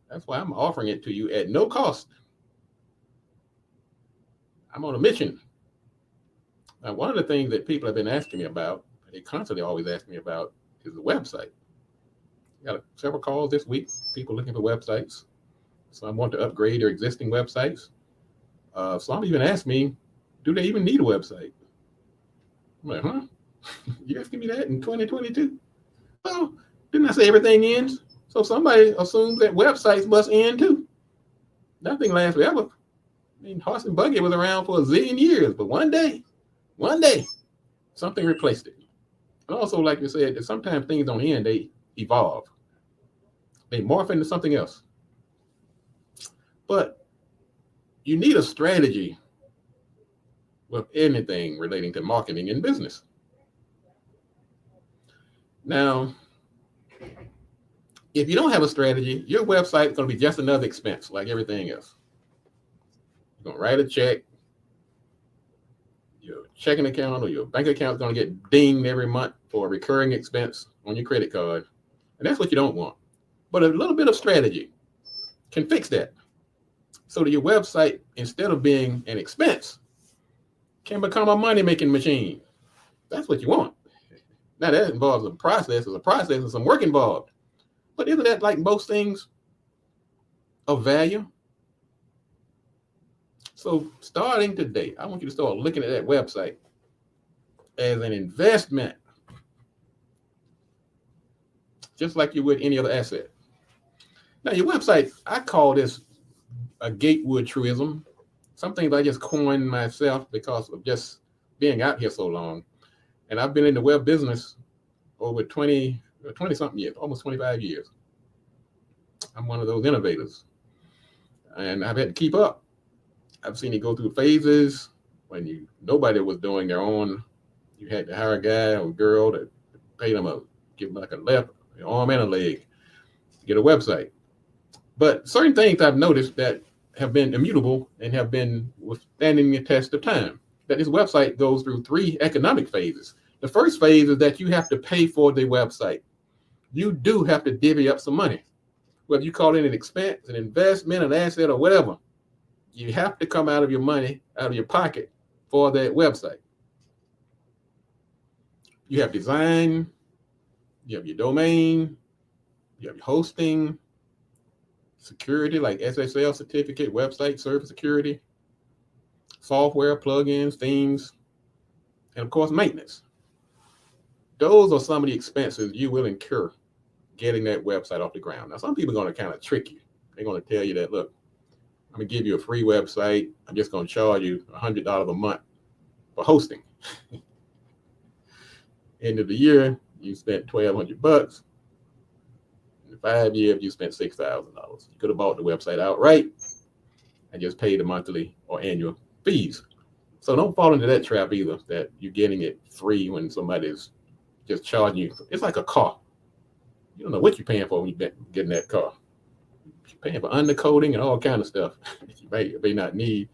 That's why I'm offering it to you at no cost. I'm on a mission. Now, one of the things that people have been asking me about, they constantly always ask me about, is the website. I got several calls this week, people looking for websites. Some want to upgrade their existing websites. Some even ask me, do they even need a website? I'm like, huh? You asking me that in 2022? Well, didn't I say everything ends? So somebody assumes that websites must end too. Nothing lasts forever. I mean, horse and buggy was around for a zillion years, but one day, something replaced it. And also, like you said, that sometimes things don't end, they evolve. They morph into something else. But you need a strategy with anything relating to marketing and business. Now, if you don't have a strategy, your website is going to be just another expense like everything else. You're going to write a check. Your checking account or your bank account is going to get dinged every month for a recurring expense on your credit card. And that's what you don't want. But a little bit of strategy can fix that. So that your website, instead of being an expense, can become a money-making machine. That's what you want. Now that involves a process. There's a process and some work involved. But isn't that like most things of value? So starting today, I want you to start looking at that website as an investment, just like you would any other asset. Now your website, I call this a Gatewood truism. Some things I just coined myself because of just being out here so long. And I've been in the web business over 20 something years, almost 25 years. I'm one of those innovators. And I've had to keep up. I've seen it go through phases when nobody was doing their own. You had to hire a guy or girl to pay them give them like a left, an arm and a leg, get a website. But certain things I've noticed that have been immutable and have been withstanding the test of time. That this website goes through 3 economic phases. The first phase is that you have to pay for the website. You do have to divvy up some money. Whether you call it an expense, an investment, an asset, or whatever, you have to come out of your money, out of your pocket for that website. You have design, you have your domain, you have your hosting, security like SSL certificate, website service security, software, plugins, themes, and of course, maintenance. Those are some of the expenses you will incur getting that website off the ground. Now, some people are going to kind of trick you. They're going to tell you that, look, I'm going to give you a free website. I'm just going to charge you $100 a month for hosting. End of the year, you spent $1,200. In 5 years, you spent $6,000. You could have bought the website outright and just paid the monthly or annual fees. So don't fall into that trap either, that you're getting it free when somebody's just charging you. It's like a car. You don't know what you're paying for when you're getting that car. You're paying for undercoating and all kind of stuff that you may not need.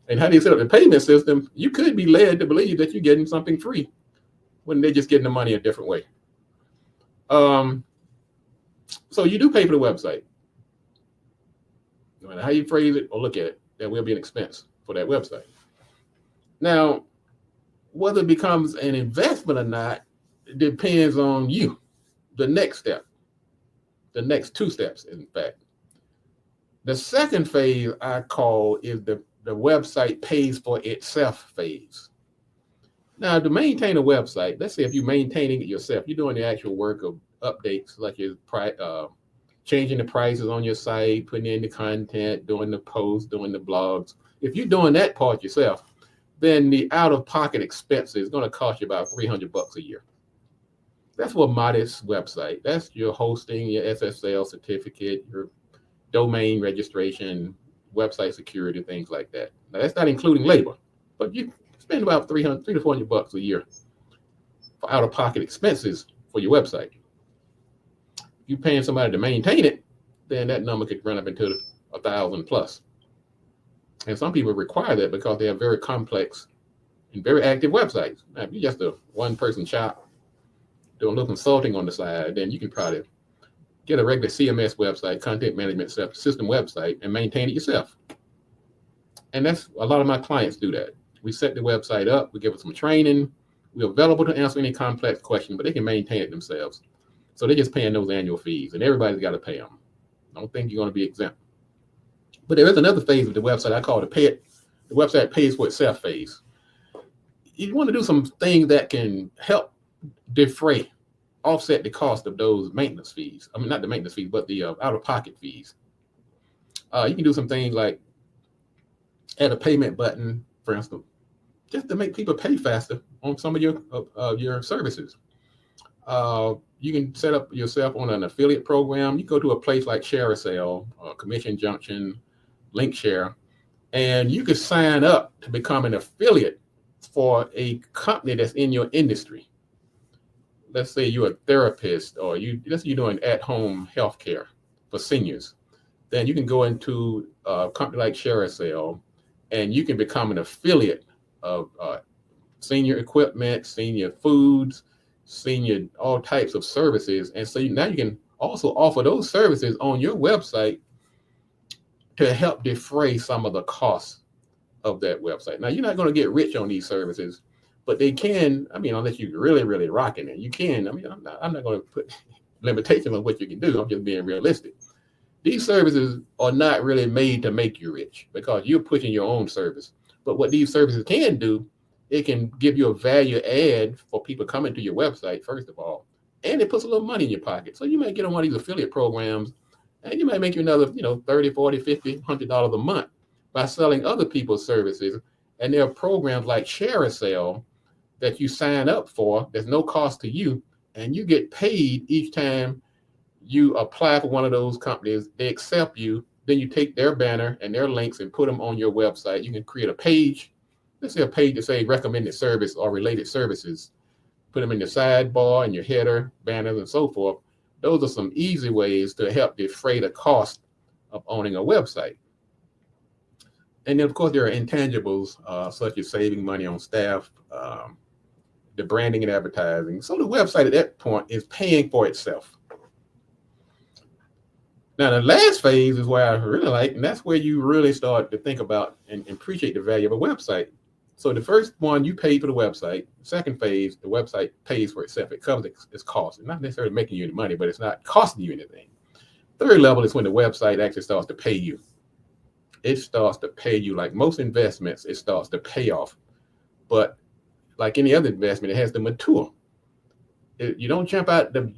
And how do you set up the payment system? You could be led to believe that you're getting something free when they're just getting the money a different way. So you do pay for the website. No matter how you phrase it or look at it, there will be an expense for that website. Now, whether it becomes an investment or not, it depends on you. The next step, the next 2 steps, in fact. The second phase I call is the website pays for itself phase. Now, to maintain a website, let's say if you're maintaining it yourself, you're doing the actual work of updates, like your changing the prices on your site, putting in the content, doing the posts, doing the blogs. If you're doing that part yourself, then the out-of-pocket expense is going to cost you about $300 a year. That's for a modest website. That's your hosting, your SSL certificate, your domain registration, website security, things like that. Now, that's not including labor, but you spend about $300 to $400 a year for out-of-pocket expenses for your website. If you're paying somebody to maintain it, then that number could run up into $1,000 plus. And some people require that because they have very complex and very active websites. Now, if you're just a one-person shop doing a little consulting on the side, then you can probably get a regular CMS website, content management system website, and maintain it yourself. And that's a lot of my clients do that. We set the website up, we give it some training, we're available to answer any complex question, but they can maintain it themselves. So they're just paying those annual fees, and everybody's got to pay them. I don't think you're going to be exempt. But there is another phase of the website I call the website pays for itself phase. You want to do some things that can help offset the cost of those maintenance fees. I mean, not the maintenance fees, but the out-of-pocket fees. You can do some things like add a payment button, for instance, just to make people pay faster on some of your services. You can set up yourself on an affiliate program. You go to a place like ShareASale, Commission Junction, LinkShare, and you can sign up to become an affiliate for a company that's in your industry. let's say you're a therapist, or let's say you're doing at-home healthcare for seniors, then you can go into a company like ShareASale, and you can become an affiliate of senior equipment, senior foods, senior all types of services. And so now you can also offer those services on your website to help defray some of the costs of that website. Now, you're not going to get rich on these services, but they can, I mean, unless you're really, really rocking it, you can. I mean, I'm not going to put limitations on what you can do. I'm just being realistic. These services are not really made to make you rich because you're pushing your own service. But what these services can do, it can give you a value add for people coming to your website, first of all, and it puts a little money in your pocket. So you might get on one of these affiliate programs, and you might make you another, $30, $40, $50, $100 a month by selling other people's services. And there are programs like ShareASale that you sign up for. There's no cost to you, and you get paid each time you apply for one of those companies. They accept you. Then you take their banner and their links and put them on your website. You can create a page. Let's say a page to say recommended service or related services. Put them in the sidebar and your header, banners, and so forth. Those are some easy ways to help defray the cost of owning a website. And then, of course, there are intangibles such as saving money on staff, the branding and advertising. So the website at that point is paying for itself. Now, the last phase is where I really like, and that's where you really start to think about and appreciate the value of a website. So the first one, you pay for the website. The second phase, the website pays for itself. It covers its cost. It's not necessarily making you any money, but it's not costing you anything. Third level is when the website actually starts to pay you. It starts to pay you. Like most investments, it starts to pay off. But like any other investment, it has to mature. You don't jump out the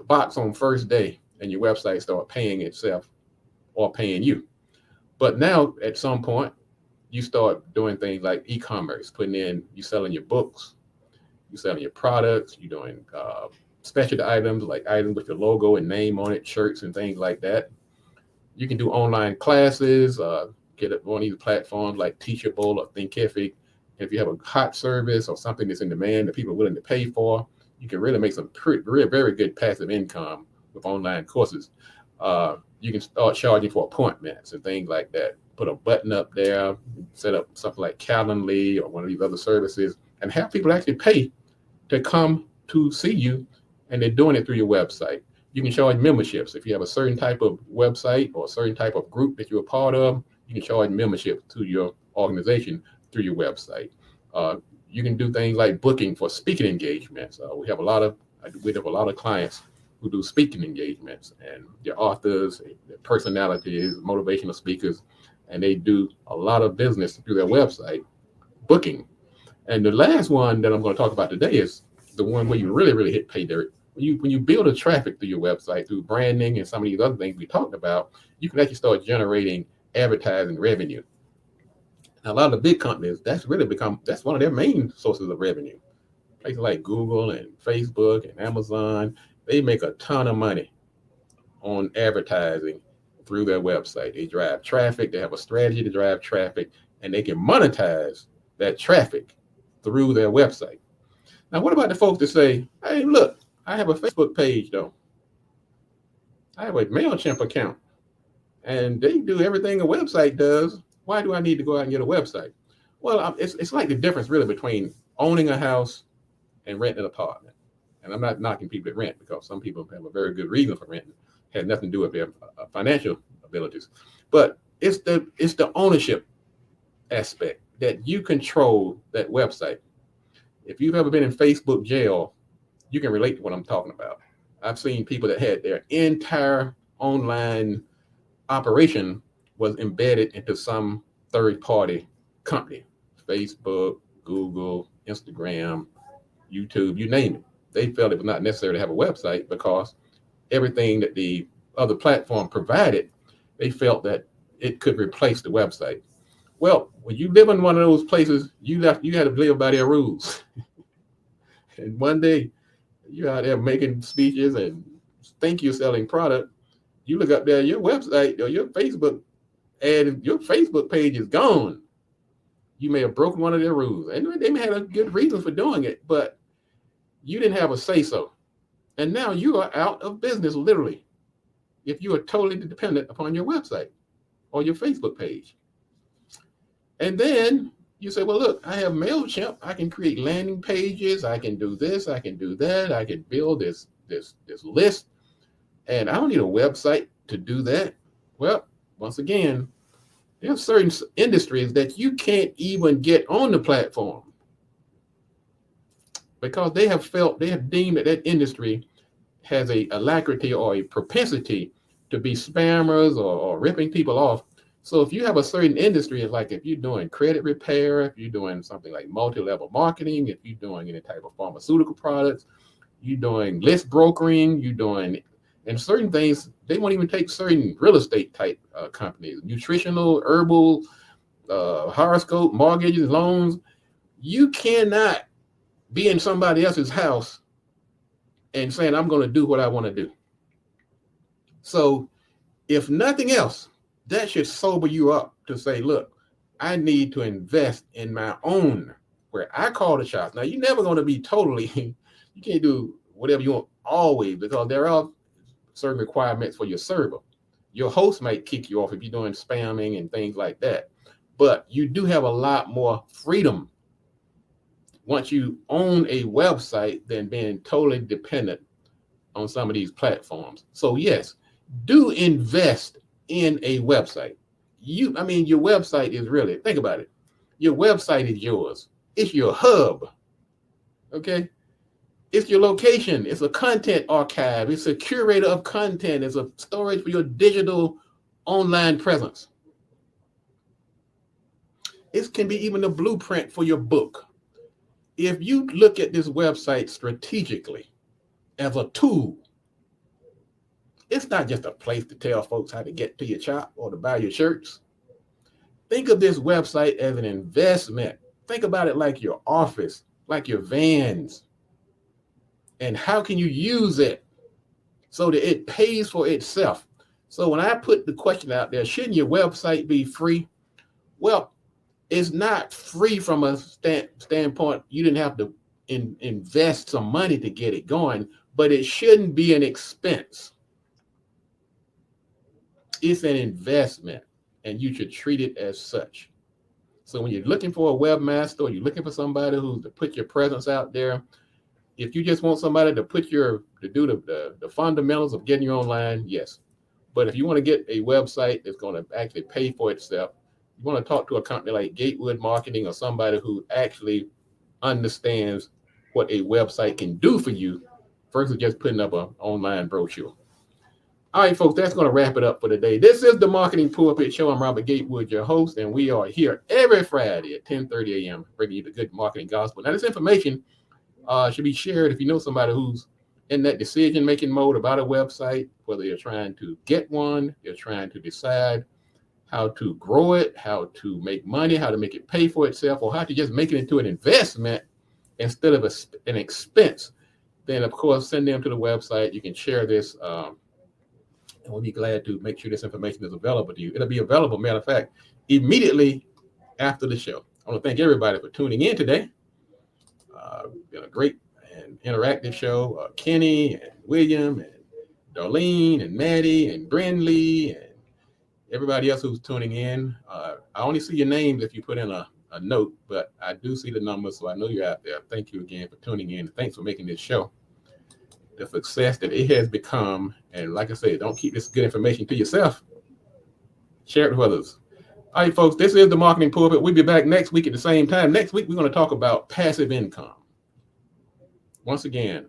box on first day and your website start paying itself or paying you. But now at some point, you start doing things like e-commerce, you selling your books, you selling your products, you're doing specialty items, like items with your logo and name on it, shirts and things like that. You can do online classes, get it on these platforms like Teachable or Thinkific. If you have a hot service or something that's in demand that people are willing to pay for, you can really make some very good passive income with online courses. You can start charging for appointments and things like that. Put a button up there, set up something like Calendly or one of these other services, and have people actually pay to come to see you, and they're doing it through your website. You can charge memberships. If you have a certain type of website or a certain type of group that you're a part of, you can charge membership to your organization through your website. You can do things like booking for speaking engagements. We have a lot of clients who do speaking engagements, and they're authors, they're personalities, motivational speakers, and they do a lot of business through their website, booking. And the last one that I'm going to talk about today is the one where you really hit pay dirt. When you build a traffic through your website, through branding and some of these other things we talked about, you can actually start generating advertising revenue. Now, a lot of the big companies, that's one of their main sources of revenue. Places like Google and Facebook and Amazon, they make a ton of money on advertising through their website. They drive traffic, they have a strategy to drive traffic, and they can monetize that traffic through their website. Now, what about the folks that say, hey, look, I have a Facebook page though. I have a MailChimp account, and they do everything a website does. Why do I need to go out and get a website? Well, it's like the difference really between owning a house and renting an apartment. And I'm not knocking people that rent, because some people have a very good reason for renting. It has nothing to do with their financial abilities. But it's the ownership aspect that you control that website. If you've ever been in Facebook jail, you can relate to what I'm talking about. I've seen people that had their entire online operation was embedded into some third-party company, Facebook, Google, Instagram, YouTube, you name it. They felt it was not necessary to have a website because everything that the other platform provided, they felt that it could replace the website. Well, when you live in one of those places, you had to live by their rules. And one day, you're out there making speeches and think you're selling product. You look up there, your website or your Facebook ad, your Facebook page is gone. You may have broken one of their rules, and they may have a good reason for doing it, but You didn't have a say-so. And now you are out of business, literally, if you are totally dependent upon your website or your Facebook page. And then you say, well, look, I have MailChimp. I can create landing pages. I can do this. I can do that. I can build this list. And I don't need a website to do that. Well, once again, there are certain industries that you can't even get on the platform because they have deemed that industry has a alacrity or a propensity to be spammers or ripping people off. So if you have a certain industry, like if you're doing credit repair, if you're doing something like multi-level marketing, if you're doing any type of pharmaceutical products, you're doing list brokering, you're doing, and certain things, they won't even take certain real estate type companies, nutritional, herbal, horoscope, mortgages, loans. You cannot be in somebody else's house and saying, I'm going to do what I want to do. So if nothing else, that should sober you up to say, look, I need to invest in my own, where I call the shots. Now, you're never going to be totally, you can't do whatever you want always, because there are certain requirements for your server. Your host might kick you off if you're doing spamming and things like that. But you do have a lot more freedom once you own a website than being totally dependent on some of these platforms. So yes, do invest in a website. Your website is really, think about it. Your website is yours. It's your hub. Okay. It's your location. It's a content archive. It's a curator of content. It's a storage for your digital online presence. It can be even a blueprint for your book. If you look at this website strategically as a tool, it's not just a place to tell folks how to get to your shop or to buy your shirts. Think of this website as an investment. Think about it like your office, like your vans. And how can you use it so that it pays for itself? So when I put the question out there, shouldn't your website be free? Well, it's not free from a standpoint. You didn't have to invest some money to get it going, but it shouldn't be an expense. It's an investment, and you should treat it as such. So when you're looking for a webmaster, or you're looking for somebody who's to put your presence out there, if you just want somebody to do the fundamentals of getting you online, yes. But if you want to get a website that's going to actually pay for itself, you want to talk to a company like Gatewood Marketing or somebody who actually understands what a website can do for you versus just putting up an online brochure. All right, folks, that's going to wrap it up for today. This is the Marketing Pulpit Show. I'm Robert Gatewood, your host, and we are here every Friday at 10:30 a.m. bringing you the good marketing gospel. Now, this information should be shared if you know somebody who's in that decision-making mode about a website, whether you're trying to get one, you're trying to decide how to grow it, how to make money, how to make it pay for itself, or how to just make it into an investment instead of an expense, then, of course, send them to the website. You can share this, and we'll be glad to make sure this information is available to you. It'll be available, matter of fact, immediately after the show. I want to thank everybody for tuning in today. Been a great and interactive show. Kenny and William and Darlene and Maddie and Brindley and everybody else who's tuning in. I only see your names if you put in a note, but I do see the numbers, so I know you're out there. Thank you again for tuning in. Thanks for making this show the success that it has become. And like I said, don't keep this good information to yourself. Share it with others. All right, folks, this is the Marketing Pulpit. We'll be back next week at the same time. Next week, we're going to talk about passive income. Once again,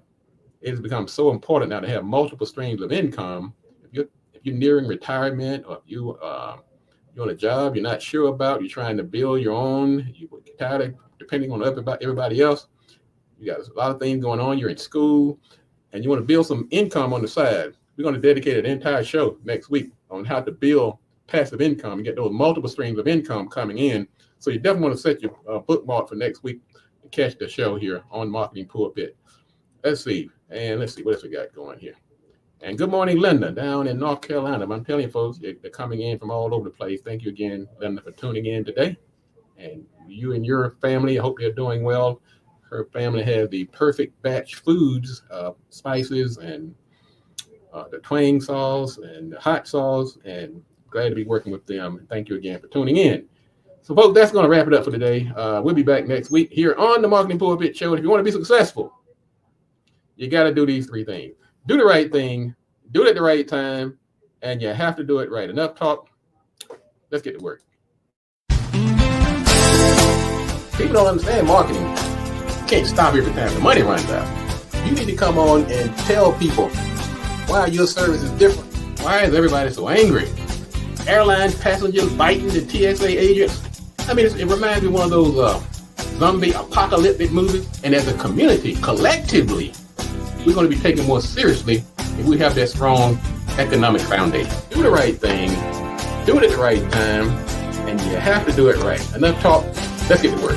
it has become so important now to have multiple streams of income. If you're nearing retirement, or if you're on a job you're not sure about, you're trying to build your own, you're tired of depending on everybody else, you got a lot of things going on, you're in school, and you want to build some income on the side. We're going to dedicate an entire show next week on how to build passive income and get those multiple streams of income coming in. So you definitely want to set your bookmark for next week to catch the show here on Marketing Pulpit. Let's see what else we got going here. And good morning, Linda, down in North Carolina. I'm telling you, folks, they're coming in from all over the place. Thank you again, Linda, for tuning in today. And you and your family, I hope you're doing well. Her family has the perfect batch foods, spices, and the twang sauce and the hot sauce, and glad to be working with them. Thank you again for tuning in. So, folks, that's going to wrap it up for today. We'll be back next week here on the Marketing Pulpit Show. And if you want to be successful, you got to do these three things. Do the right thing, do it at the right time, and you have to do it right. Enough talk. Let's get to work. People don't understand marketing. You can't stop every time the money runs out. You need to come on and tell people why your service is different. Why is everybody so angry? Airline passengers biting the TSA agents. I mean, it reminds me of one of those zombie apocalyptic movies. And as a community, collectively, we're going to be taken more seriously if we have that strong economic foundation. Do the right thing, do it at the right time, and you have to do it right. Enough talk. Let's get to work.